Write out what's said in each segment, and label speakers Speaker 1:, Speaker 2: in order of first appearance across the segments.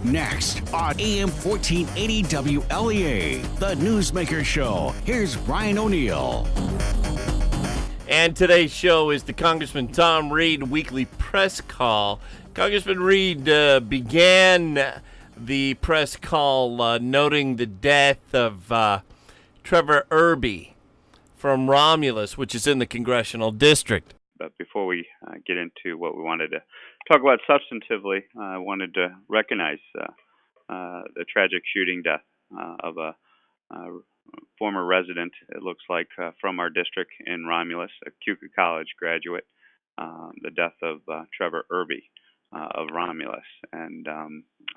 Speaker 1: Next on AM 1480 WLEA, The Newsmaker Show. Here's Brian O'Neill.
Speaker 2: And today's show is the Congressman Tom Reed weekly press call. Congressman Reed began the press call noting the death of Trevor Irby from Romulus, which is in the congressional district.
Speaker 3: But before we get into what we wanted to talk about substantively, I wanted to recognize the tragic shooting death of a former resident, it looks like, from our district in Romulus, a Cuca College graduate, the death of Trevor Irby of Romulus. And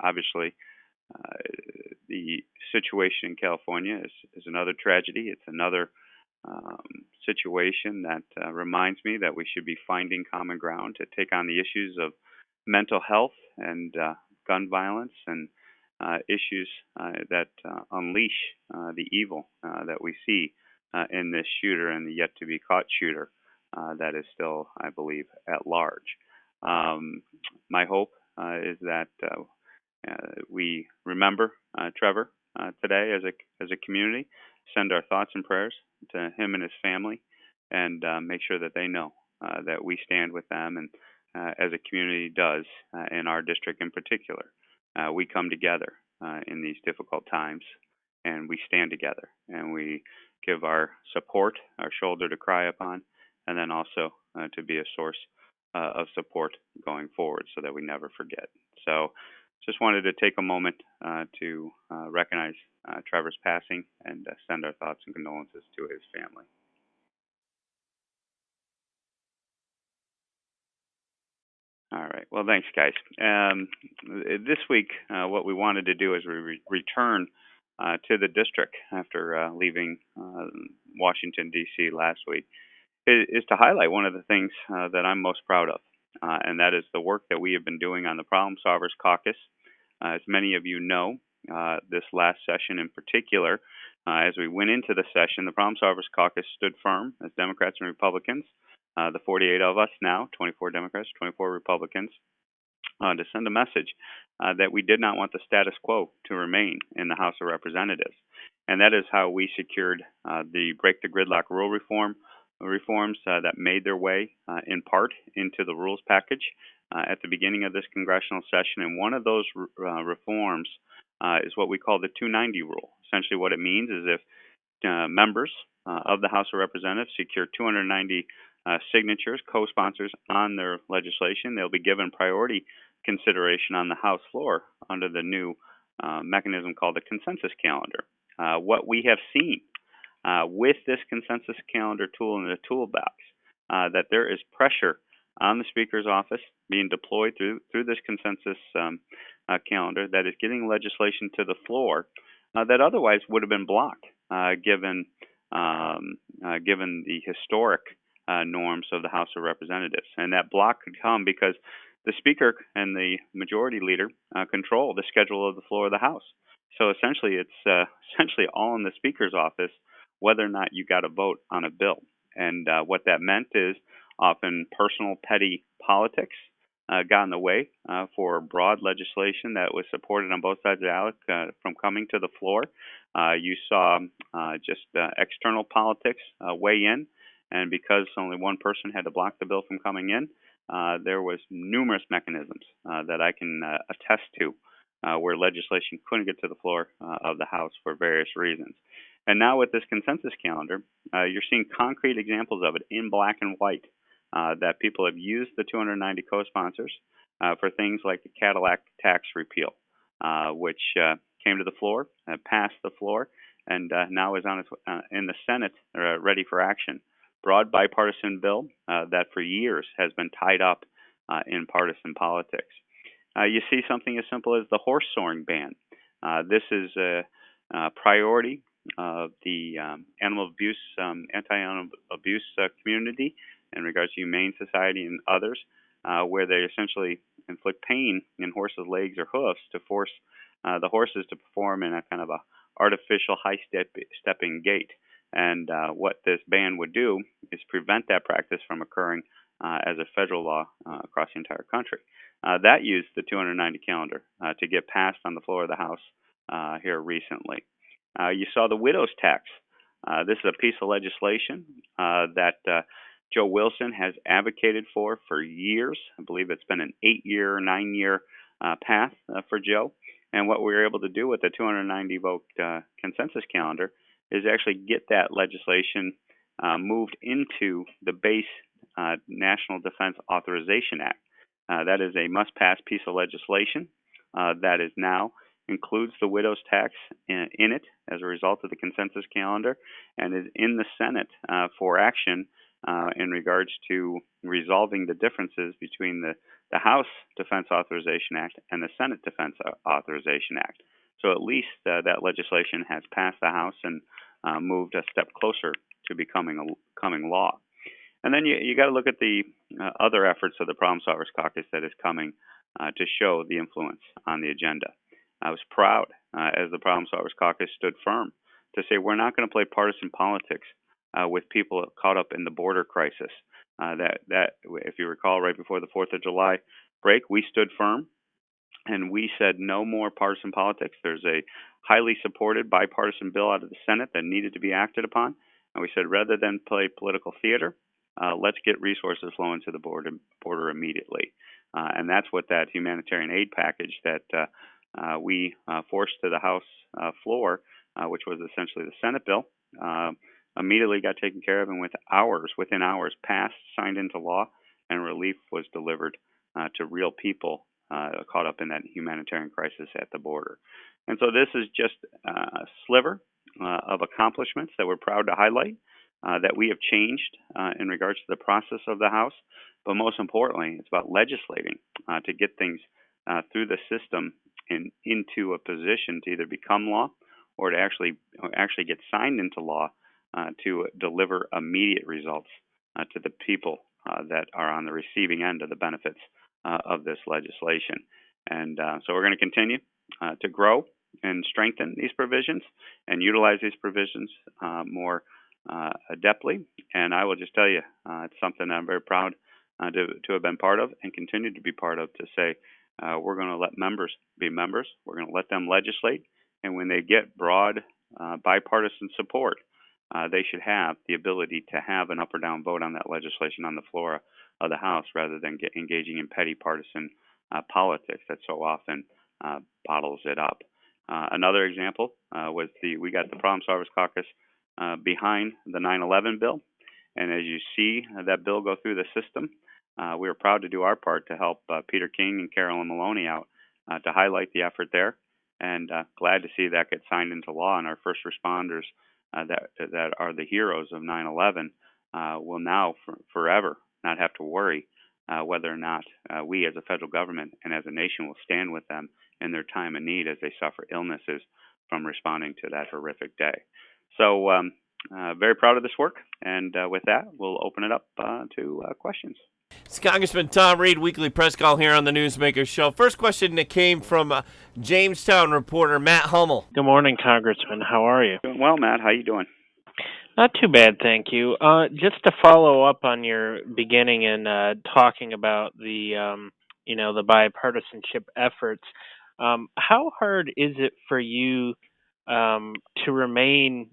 Speaker 3: obviously, the situation in California is another tragedy. It's another situation that reminds me that we should be finding common ground to take on the issues of mental health and gun violence and issues that unleash the evil that we see in this shooter and the yet-to-be-caught shooter that is still, I believe, at large. My hope is that we remember Trevor today as a community, send our thoughts and prayers to him and his family, and make sure that they know that we stand with them, and as a community does in our district in particular. We come together in these difficult times, and we stand together, and we give our support, our shoulder to cry upon, and then also to be a source of support going forward so that we never forget. So just wanted to take a moment to recognize Trevor's passing and send our thoughts and condolences to his family. All right. Well, thanks, guys. This week, what we wanted to do is return to the district after leaving Washington, D.C. last week, is to highlight one of the things that I'm most proud of, and that is the work that we have been doing on the Problem Solvers Caucus. As many of you know, this last session in particular, as we went into the session, the Problem Solvers Caucus stood firm as Democrats and Republicans, the 48 of us now, 24 Democrats, 24 Republicans, to send a message that we did not want the status quo to remain in the House of Representatives. And that is how we secured the Break the Gridlock rule reforms that made their way in part into the rules package at the beginning of this congressional session. And one of those reforms is what we call the 290 rule. Essentially what it means is if members of the House of Representatives secure 290 signatures, co-sponsors on their legislation, they'll be given priority consideration on the House floor under the new mechanism called the consensus calendar. What we have seen with this consensus calendar tool in the toolbox, that there is pressure on the Speaker's office being deployed through this consensus calendar that is getting legislation to the floor that otherwise would have been blocked, given the historic norms of the House of Representatives. And that block could come because the Speaker and the Majority Leader control the schedule of the floor of the House. So essentially, it's essentially all in the Speaker's office whether or not you got a vote on a bill. And what that meant is often personal petty politics got in the way for broad legislation that was supported on both sides of the aisle from coming to the floor. You saw just external politics weigh in, and because only one person had to block the bill from coming in, there was numerous mechanisms that I can attest to where legislation couldn't get to the floor of the House for various reasons. And now with this consensus calendar, you're seeing concrete examples of it in black and white, that people have used the 290 co-sponsors for things like the Cadillac tax repeal, which came to the floor, passed the floor, and now is on its, in the Senate ready for action. Broad bipartisan bill that for years has been tied up in partisan politics. You see something as simple as the horse soaring ban. This is a priority of the animal abuse, anti-animal abuse community in regards to Humane Society and others, where they essentially inflict pain in horses' legs or hoofs to force the horses to perform in a kind of a artificial high-stepping gait. And what this ban would do is prevent that practice from occurring as a federal law across the entire country. That used the 290 calendar to get passed on the floor of the House here recently. You saw the widow's tax. This is a piece of legislation that Joe Wilson has advocated for years. I believe it's been an 8-year, 9-year path for Joe. And what we were able to do with the 290 vote consensus calendar is actually get that legislation moved into the base National Defense Authorization Act. That is a must-pass piece of legislation that is now includes the widow's tax in it as a result of the consensus calendar, and is in the Senate for action in regards to resolving the differences between the House Defense Authorization Act and the Senate Defense Authorization Act. So at least that legislation has passed the House and moved a step closer to becoming law. And then you got to look at the other efforts of the Problem Solvers Caucus that is coming to show the influence on the agenda. I was proud as the Problem Solvers Caucus stood firm to say we're not going to play partisan politics with people caught up in the border crisis. That, if you recall, right before the 4th of July break, we stood firm and we said no more partisan politics. There's a highly supported bipartisan bill out of the Senate that needed to be acted upon. And we said rather than play political theater, let's get resources flowing to the border immediately. And that's what that humanitarian aid package that we forced to the House floor, which was essentially the Senate bill, immediately got taken care of, and within hours, passed, signed into law, and relief was delivered to real people caught up in that humanitarian crisis at the border. And so this is just a sliver of accomplishments that we're proud to highlight, that we have changed in regards to the process of the House. But most importantly, it's about legislating to get things through the system and into a position to either become law or to actually get signed into law to deliver immediate results to the people that are on the receiving end of the benefits of this legislation. And so we're going to continue to grow and strengthen these provisions and utilize these provisions more adeptly. And I will just tell you, it's something I'm very proud to have been part of and continue to be part of, to say we're going to let members be members. We're going to let them legislate. And when they get broad bipartisan support, they should have the ability to have an up or down vote on that legislation on the floor of the House, rather than engaging in petty partisan politics that so often bottles it up. Another example was we got the Problem Solvers Caucus behind the 9/11 bill, and as you see that bill go through the system, we were proud to do our part to help Peter King and Carolyn Maloney out to highlight the effort there, and glad to see that get signed into law. And our first responders that are the heroes of 9/11 will now forever not have to worry whether or not we as a federal government and as a nation will stand with them in their time of need as they suffer illnesses from responding to that horrific day. So very proud of this work, and with that, we'll open it up to questions.
Speaker 2: It's Congressman Tom Reed, weekly press call here on the Newsmaker Show. First question that came from Jamestown reporter Matt Hummel.
Speaker 4: Good morning, Congressman. How are you?
Speaker 3: Doing well, Matt. How you doing?
Speaker 4: Not too bad, thank you. Just to follow up on your beginning in talking about the bipartisanship efforts, how hard is it for you to remain,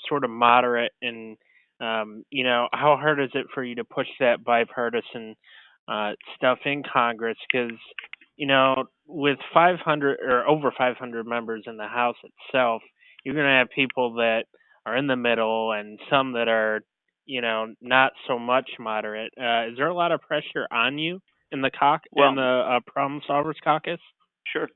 Speaker 4: sort of moderate, and how hard is it for you to push that bipartisan stuff in Congress? Because with 500 or over 500 members in the House itself, you're going to have people that are in the middle and some that are, not so much moderate. Is there a lot of pressure on you in the Problem Solvers Caucus?
Speaker 3: Sure.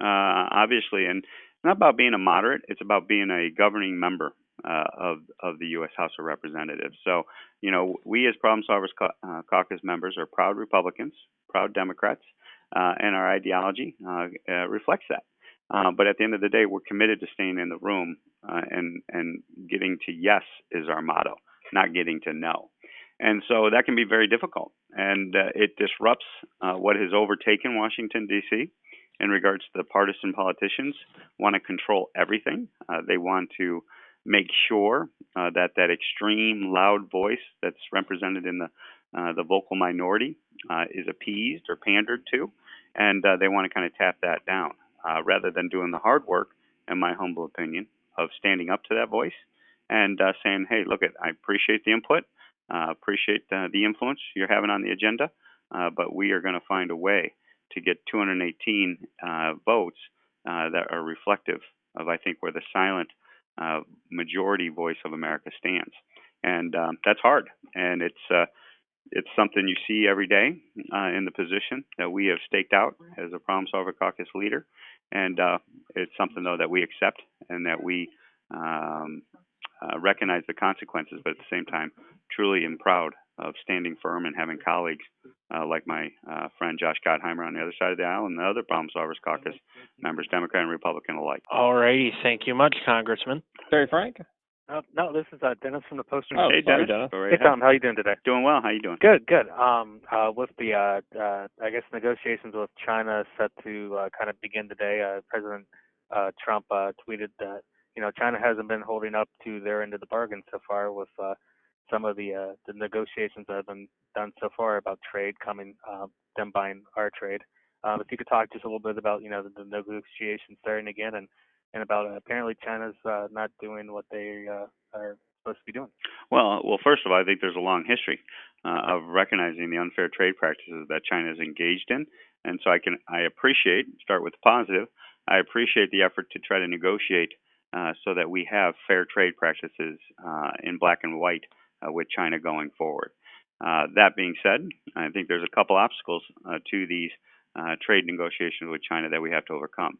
Speaker 3: Obviously, and it's not about being a moderate. It's about being a governing member of the U.S. House of Representatives. So, we as Problem Solvers Caucus members are proud Republicans, proud Democrats, and our ideology reflects that. But at the end of the day, we're committed to staying in the room, and getting to yes is our motto, not getting to no. And so that can be very difficult, and it disrupts what has overtaken Washington, D.C. in regards to the partisan politicians want to control everything. They want to make sure that extreme loud voice that's represented in the vocal minority is appeased or pandered to, and they want to kind of tap that down rather than doing the hard work, in my humble opinion, of standing up to that voice and saying, hey, look, I appreciate the input, appreciate the influence you're having on the agenda, but we are going to find a way to get 218 votes that are reflective of, I think, where the silent majority voice of America stands. And that's hard. And it's something you see every day in the position that we have staked out as a Problem Solver Caucus leader. And it's something, though, that we accept and that we recognize the consequences, but at the same time, truly am proud of standing firm and having colleagues like my friend Josh Gottheimer on the other side of the aisle and the other Problem Solvers Caucus members, Democrat and Republican alike.
Speaker 4: All righty. Thank you much, Congressman.
Speaker 5: Terry Frank?
Speaker 6: No, this is Dennis from the Post.
Speaker 5: Oh,
Speaker 3: hey,
Speaker 5: sorry,
Speaker 3: Dennis.
Speaker 6: Hey, Tom. How you doing today?
Speaker 3: Doing well. How you doing?
Speaker 6: Good, good. With the, I guess, negotiations with China set to kind of begin today, President Trump tweeted that, China hasn't been holding up to their end of the bargain so far with some of the negotiations that have been done so far about trade coming, them buying our trade. If you could talk just a little bit about, the negotiations starting again and about apparently China's not doing what they are supposed to be doing.
Speaker 3: Well, first of all, I think there's a long history of recognizing the unfair trade practices that China is engaged in, and so I appreciate, start with the positive, I appreciate the effort to try to negotiate so that we have fair trade practices in black and white with China going forward. That being said, I think there's a couple obstacles to these trade negotiations with China that we have to overcome.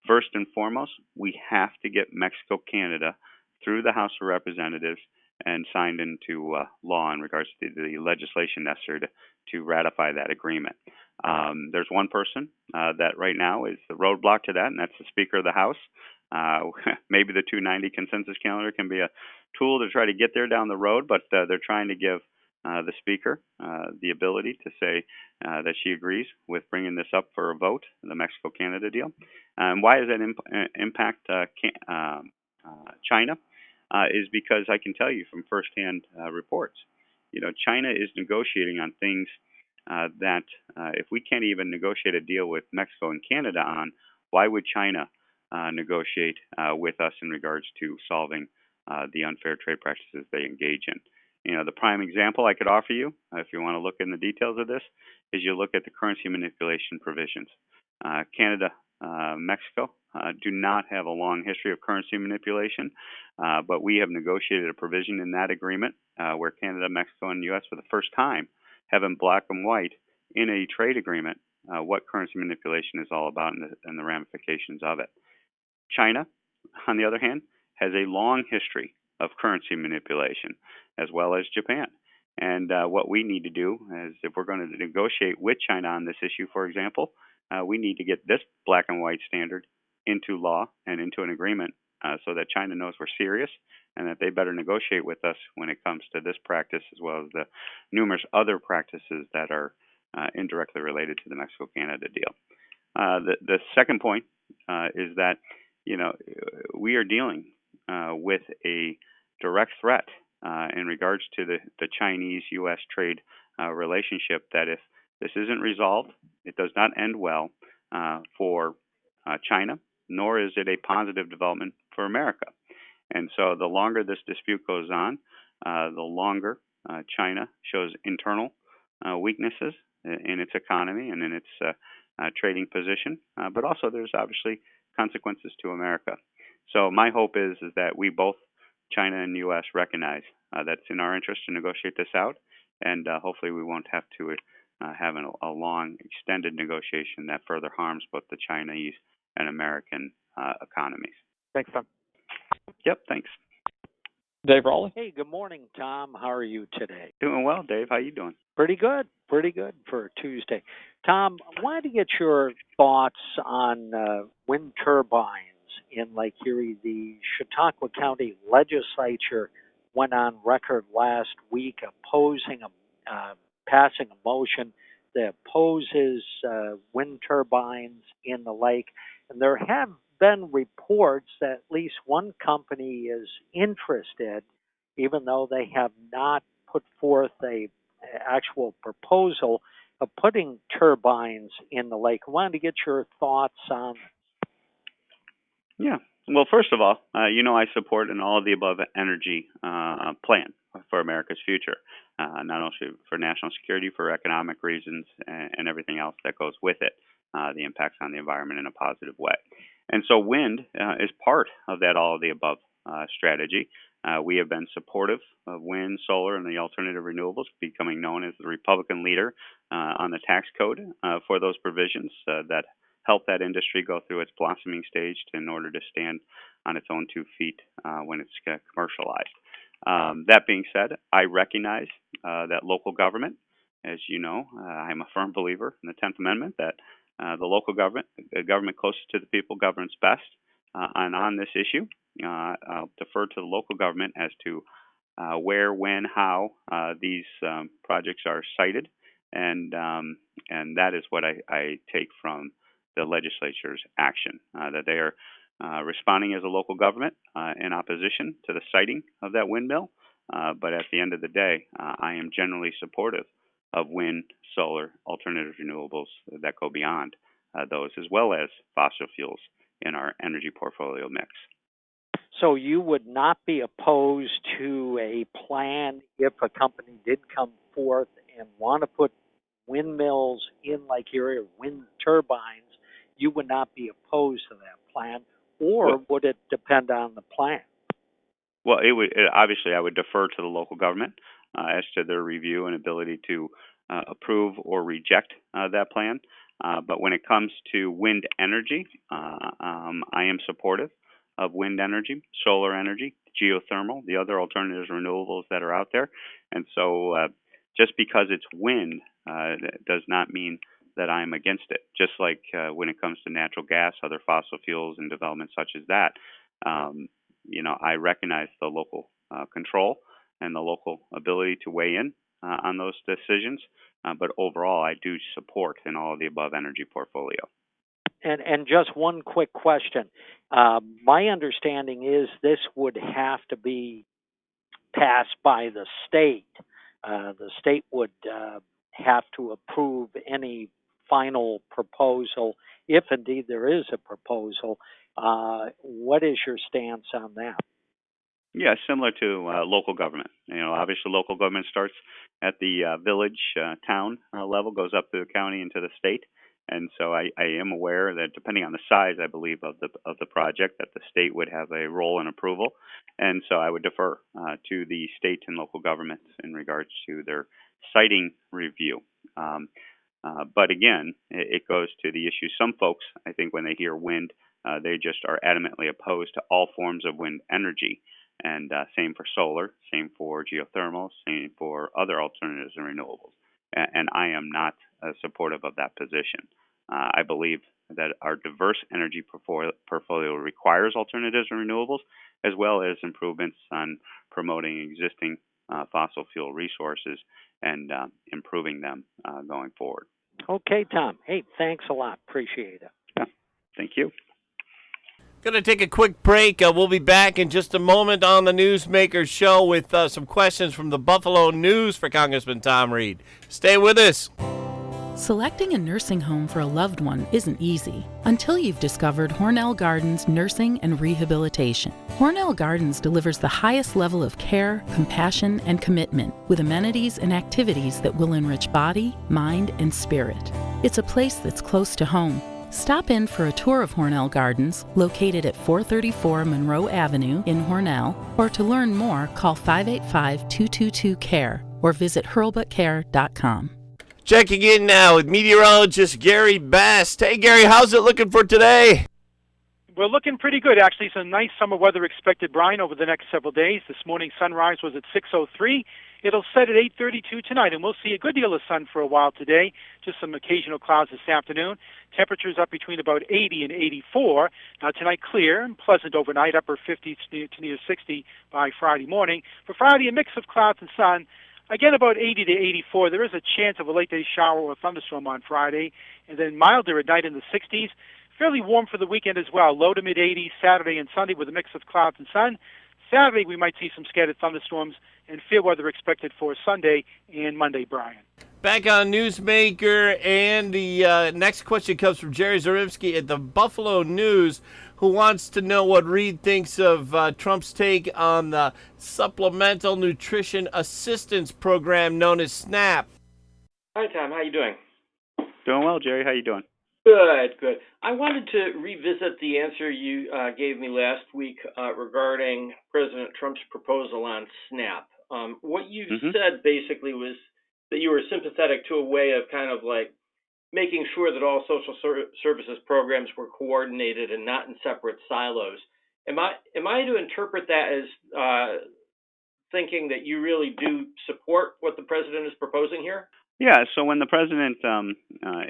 Speaker 3: First and foremost, we have to get Mexico, Canada through the House of Representatives and signed into law in regards to the legislation necessary to ratify that agreement. There's one person that right now is the roadblock to that, and that's the Speaker of the House. Maybe the 290 consensus calendar can be a tool to try to get there down the road, but they're trying to give the Speaker the ability to say that she agrees with bringing this up for a vote, the Mexico-Canada deal. Why does that impact China? Is because I can tell you from firsthand reports, China is negotiating on things that if we can't even negotiate a deal with Mexico and Canada on, why would China negotiate with us in regards to solving the unfair trade practices they engage in? The prime example I could offer you, if you want to look in the details of this, is you look at the currency manipulation provisions. Canada, Mexico do not have a long history of currency manipulation, but we have negotiated a provision in that agreement where Canada, Mexico, and the U.S. for the first time have in black and white in a trade agreement what currency manipulation is all about and the ramifications of it. China, on the other hand, has a long history of currency manipulation, as well as Japan. And what we need to do is, if we're going to negotiate with China on this issue, for example, we need to get this black and white standard into law and into an agreement so that China knows we're serious and that they better negotiate with us when it comes to this practice, as well as the numerous other practices that are indirectly related to the Mexico-Canada deal. The second point is that we are dealing with a direct threat in regards to the Chinese-U.S. trade relationship, that if this isn't resolved, it does not end well for China, nor is it a positive development for America. And so the longer this dispute goes on, the longer China shows internal weaknesses in its economy and in its trading position, but also there's obviously consequences to America. So my hope is that we both, China and U.S., recognize that it's in our interest to negotiate this out, and hopefully we won't have to have a long, extended negotiation that further harms both the Chinese and American economies.
Speaker 6: Thanks, Tom.
Speaker 3: Yep, thanks.
Speaker 5: Dave Raleigh?
Speaker 7: Hey, good morning, Tom. How are you today?
Speaker 3: Doing well, Dave. How you doing?
Speaker 7: Pretty good for Tuesday. Tom, I wanted to get your thoughts on wind turbines in Lake Erie. The Chautauqua County Legislature went on record last week passing a motion that opposes wind turbines in the lake. And there have been reports that at least one company is interested, even though they have not put forth a actual proposal of putting turbines in the lake. I wanted to get your thoughts on.
Speaker 3: Yeah. Well, first of all, I support an all of the above energy plan for America's future, not only for national security, for economic reasons, and everything else that goes with it, the impacts on the environment in a positive way. And so wind is part of that all of the above strategy. We have been supportive of wind, solar, and the alternative renewables, becoming known as the Republican leader on the tax code for those provisions that help that industry go through its blossoming stage in order to stand on its own 2 feet when it's commercialized. That being said, I recognize that local government, as you know, I'm a firm believer in the 10th Amendment that the local government, government closest to the people, governs best. And on this issue, I'll defer to the local government as to where, when, how these projects are cited, and that is what I take from the legislature's action, that they are responding as a local government in opposition to the siting of that windmill. But at the end of the day, I am generally supportive of wind, solar, alternative renewables that go beyond those, as well as fossil fuels in our energy portfolio mix.
Speaker 7: So you would not be opposed to a plan if a company did come forth and want to put windmills in Lake Erie, or wind turbines, you would not be opposed to that plan, or would it depend on the plan?
Speaker 3: Well, obviously I would defer to the local government as to their review and ability to approve or reject that plan. But when it comes to wind energy, I am supportive of wind energy, solar energy, geothermal, the other alternatives, renewables that are out there. And so just because it's wind does not mean that I'm against it. Just like when it comes to natural gas, other fossil fuels, and development such as that, I recognize the local control and the local ability to weigh in on those decisions. But overall, I do support an all of the above energy portfolio.
Speaker 7: And just one quick question. My understanding is this would have to be passed by the state. The state would have to approve any final proposal, if indeed there is a proposal. What is your stance on that?
Speaker 3: Yeah, similar to local government. Obviously local government starts at the village, town level, goes up to the county and to the state. And so I am aware that depending on the size, I believe, of the project, that the state would have a role in approval. And so I would defer to the state and local governments in regards to their siting review. But again, it goes to the issue. Some folks, I think, when they hear wind, they just are adamantly opposed to all forms of wind energy. And same for solar, same for geothermal, same for other alternatives and renewables. And I am not supportive of that position. I believe that our diverse energy portfolio requires alternatives and renewables, as well as improvements on promoting existing fossil fuel resources and improving them going forward.
Speaker 7: Okay, Tom. Hey, thanks a lot. Appreciate it.
Speaker 3: Yeah, thank you.
Speaker 2: Going to take a quick break. We'll be back in just a moment on the Newsmaker Show with some questions from the Buffalo News for Congressman Tom Reed. Stay with us.
Speaker 8: Selecting a nursing home for a loved one isn't easy until you've discovered Hornell Gardens Nursing and Rehabilitation. Hornell Gardens delivers the highest level of care, compassion, and commitment with amenities and activities that will enrich body, mind, and spirit. It's a place that's close to home. Stop in for a tour of Hornell Gardens, located at 434 Monroe Avenue in Hornell, or to learn more, call 585-222-CARE or visit hurlbutcare.com.
Speaker 2: Checking in now with meteorologist Gary Best. Hey, Gary, how's it looking for today?
Speaker 9: We're looking pretty good, actually. Some nice summer weather expected, Brian, over the next several days. This morning, sunrise was at 6:03. It'll set at 8:32 tonight, and we'll see a good deal of sun for a while today. Just some occasional clouds this afternoon. Temperatures up between about 80 and 84. Now, tonight, clear and pleasant overnight, upper 50s to near 60 by Friday morning. For Friday, a mix of clouds and sun. Again, about 80 to 84. There is a chance of a late-day shower or thunderstorm on Friday, and then milder at night in the 60s. Fairly warm for the weekend as well. Low to mid-80s Saturday and Sunday with a mix of clouds and sun. Saturday, we might see some scattered thunderstorms and fair weather expected for Sunday and Monday, Brian.
Speaker 2: Back on Newsmaker, and the next question comes from Jerry Zarivsky at the Buffalo News, who wants to know what Reed thinks of Trump's take on the Supplemental Nutrition Assistance Program known as SNAP.
Speaker 10: Hi, Tom. How you doing?
Speaker 3: Doing well, Jerry. How you doing?
Speaker 10: Good, good. I wanted to revisit the answer you gave me last week regarding President Trump's proposal on SNAP. What you said basically was that you were sympathetic to a way of kind of like making sure that all social services programs were coordinated and not in separate silos. Am I to interpret that as thinking that you really do support what the president is proposing here?
Speaker 3: Yeah. So when the president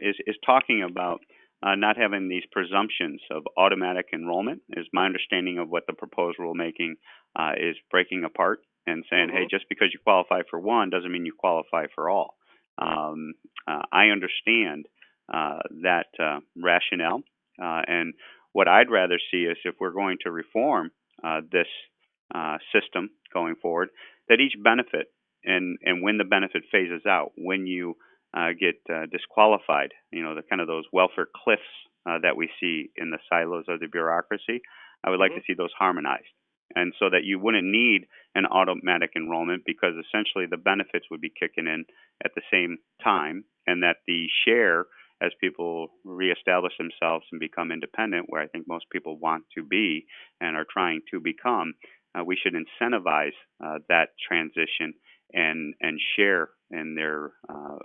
Speaker 3: is talking about not having these presumptions of automatic enrollment, is my understanding of what the proposed rulemaking is breaking apart and saying, hey, just because you qualify for one doesn't mean you qualify for all. I understand that rationale, and what I'd rather see is if we're going to reform this system going forward, that each benefit and when the benefit phases out, when you get disqualified, the kind of those welfare cliffs that we see in the silos of the bureaucracy, I would like to see those harmonized. And so that you wouldn't need an automatic enrollment because essentially the benefits would be kicking in at the same time, and that the share as people reestablish themselves and become independent, where I think most people want to be and are trying to become, we should incentivize that transition and share in their,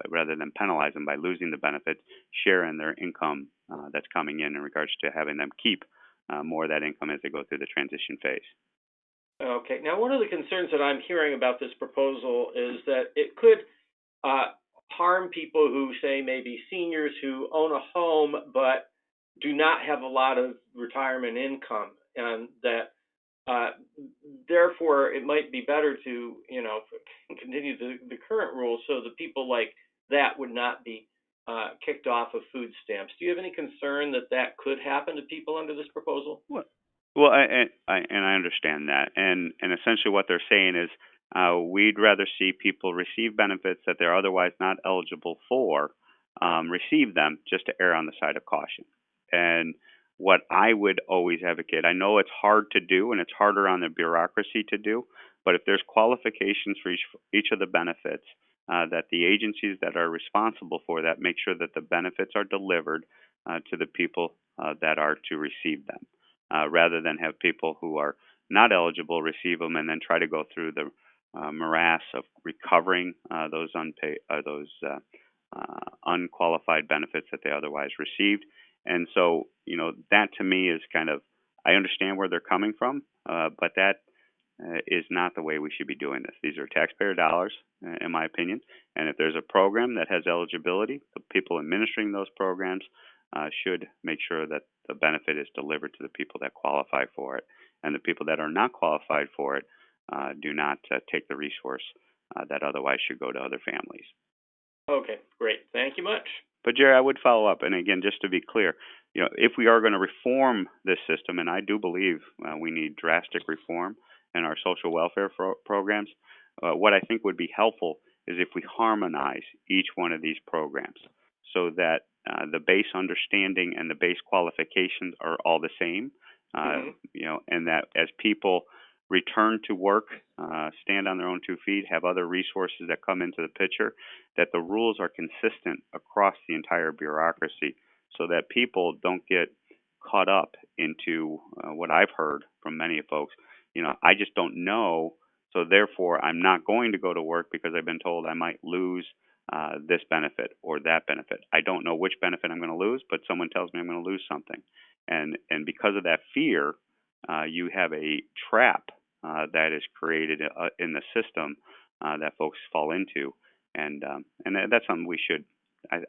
Speaker 3: rather than penalize them by losing the benefits, share in their income that's coming in regards to having them keep more of that income as they go through the transition phase.
Speaker 10: Okay. Now, one of the concerns that I'm hearing about this proposal is that it could harm people who, say, maybe seniors who own a home but do not have a lot of retirement income, and that therefore it might be better to, continue the current rules so the people like that would not be kicked off of food stamps. Do you have any concern that that could happen to people under this proposal?
Speaker 3: Well, I understand that, and essentially what they're saying is we'd rather see people receive benefits that they're otherwise not eligible for, receive them just to err on the side of caution. And what I would always advocate, I know it's hard to do and it's harder on the bureaucracy to do, but if there's qualifications for each of the benefits, that the agencies that are responsible for that make sure that the benefits are delivered to the people that are to receive them. Rather than have people who are not eligible receive them and then try to go through the morass of recovering those unqualified benefits that they otherwise received. And so, that to me is kind of, I understand where they're coming from, but that is not the way we should be doing this. These are taxpayer dollars, in my opinion. And if there's a program that has eligibility, the people administering those programs should make sure that the benefit is delivered to the people that qualify for it, and the people that are not qualified for it do not take the resource that otherwise should go to other families.
Speaker 10: Okay, great. Thank you much.
Speaker 3: But Jerry, I would follow up, and again, just to be clear, if we are going to reform this system, and I do believe we need drastic reform in our social welfare programs, what I think would be helpful is if we harmonize each one of these programs so that the base understanding and the base qualifications are all the same, and that as people return to work, stand on their own 2 feet, have other resources that come into the picture, that the rules are consistent across the entire bureaucracy so that people don't get caught up into what I've heard from many folks. I just don't know, so therefore I'm not going to go to work because I've been told I might lose this benefit or that benefit. I don't know which benefit I'm going to lose, but someone tells me I'm going to lose something. And because of that fear, you have a trap that is created in the system that folks fall into. And that's something we should,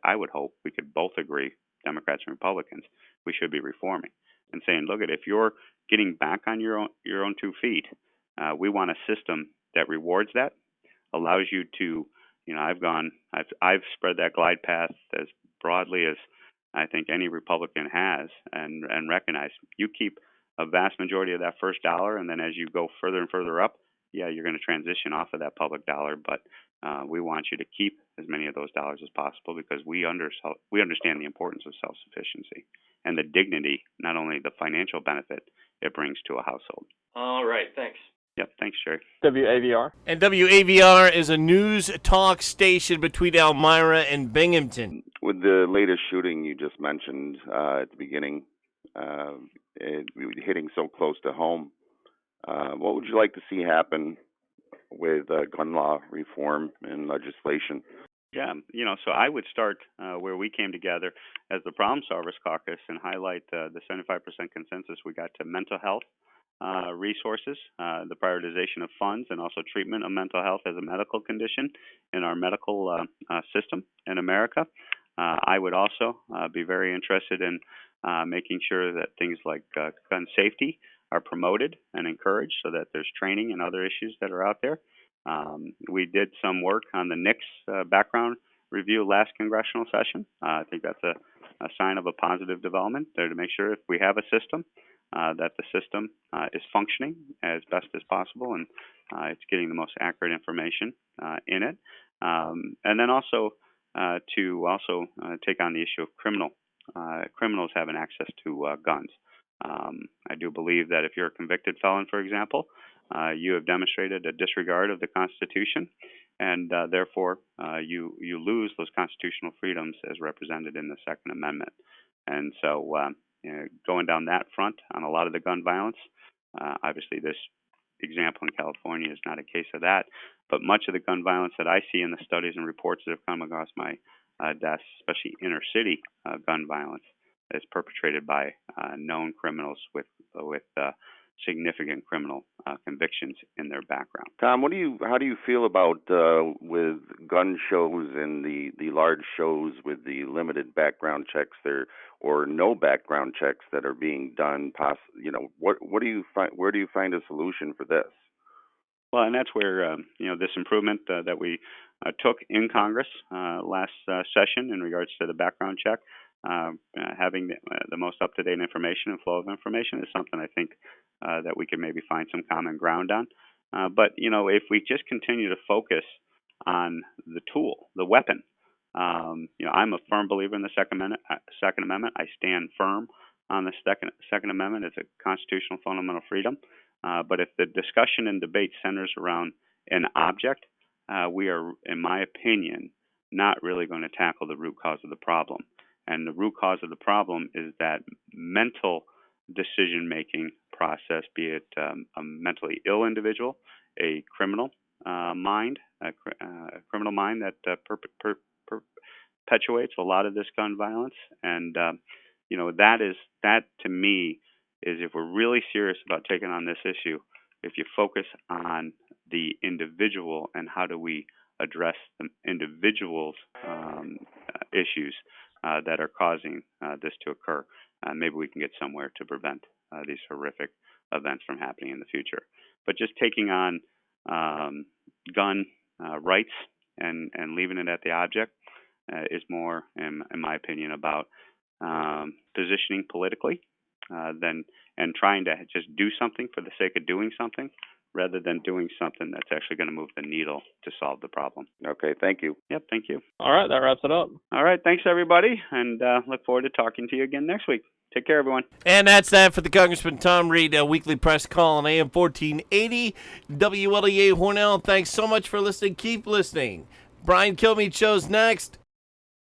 Speaker 3: I would hope we could both agree, Democrats and Republicans, we should be reforming and saying, look, if you're getting back on your own 2 feet, we want a system that rewards that, allows you to, I've spread that glide path as broadly as I think any Republican has, and recognized you keep a vast majority of that first dollar, and then as you go further and further up, yeah, you're going to transition off of that public dollar. But we want you to keep as many of those dollars as possible because we understand the importance of self-sufficiency and the dignity, not only the financial benefit it brings to a household.
Speaker 10: All right, thanks.
Speaker 3: Yep, thanks, Jerry.
Speaker 5: WAVR.
Speaker 2: And WAVR is a news talk station between Elmira and Binghamton.
Speaker 11: With the latest shooting you just mentioned at the beginning, hitting so close to home, what would you like to see happen with gun law reform and legislation?
Speaker 3: Yeah, so I would start where we came together as the Problem Solvers Caucus and highlight the 75% consensus we got to mental health resources, the prioritization of funds, and also treatment of mental health as a medical condition in our medical system in America. I would also be very interested in making sure that things like gun safety are promoted and encouraged so that there's training and other issues that are out there. We did some work on the NICS background review last congressional session. I think that's a sign of a positive development there to make sure if we have a system, that the system is functioning as best as possible and it's getting the most accurate information in it. And then also to take on the issue of criminals having access to guns. I do believe that if you're a convicted felon, for example, you have demonstrated a disregard of the Constitution, and therefore you lose those constitutional freedoms as represented in the Second Amendment. And so going down that front on a lot of the gun violence, obviously this example in California is not a case of that, but much of the gun violence that I see in the studies and reports that have come across my desk, especially inner city gun violence, is perpetrated by known criminals with significant criminal convictions in their background.
Speaker 11: Tom, how do you feel about with gun shows and the large shows with the limited background checks there or no background checks that are being done? What do you find? Where do you find a solution for this?
Speaker 3: Well, and that's where this improvement that we took in Congress last session in regards to the background check. Having the most up-to-date information and flow of information is something I think that we can maybe find some common ground on. But if we just continue to focus on the tool, the weapon, I'm a firm believer in the Second Amendment. I stand firm on the Second Amendment as a constitutional fundamental freedom. But if the discussion and debate centers around an object, we are, in my opinion, not really going to tackle the root cause of the problem. And the root cause of the problem is that mental decision-making process, be it a mentally ill individual, a criminal mind, a criminal mind that perpetuates a lot of this gun violence. And that to me is, if we're really serious about taking on this issue, if you focus on the individual and how do we address the individual's issues that are causing this to occur, maybe we can get somewhere to prevent these horrific events from happening in the future. But just taking on gun rights and leaving it at the object is more, in my opinion, about positioning politically and trying to just do something for the sake of doing something, rather than doing something that's actually going to move the needle to solve the problem.
Speaker 11: Okay, thank you.
Speaker 3: Yep, thank you.
Speaker 5: All right, that wraps it up.
Speaker 3: All right, thanks, everybody, and look forward to talking to you again next week. Take care, everyone.
Speaker 2: And that's that for the Congressman Tom Reed weekly press call on AM 1480 WLEA Hornell. Thanks so much for listening. Keep listening. Brian Kilmeade show's next.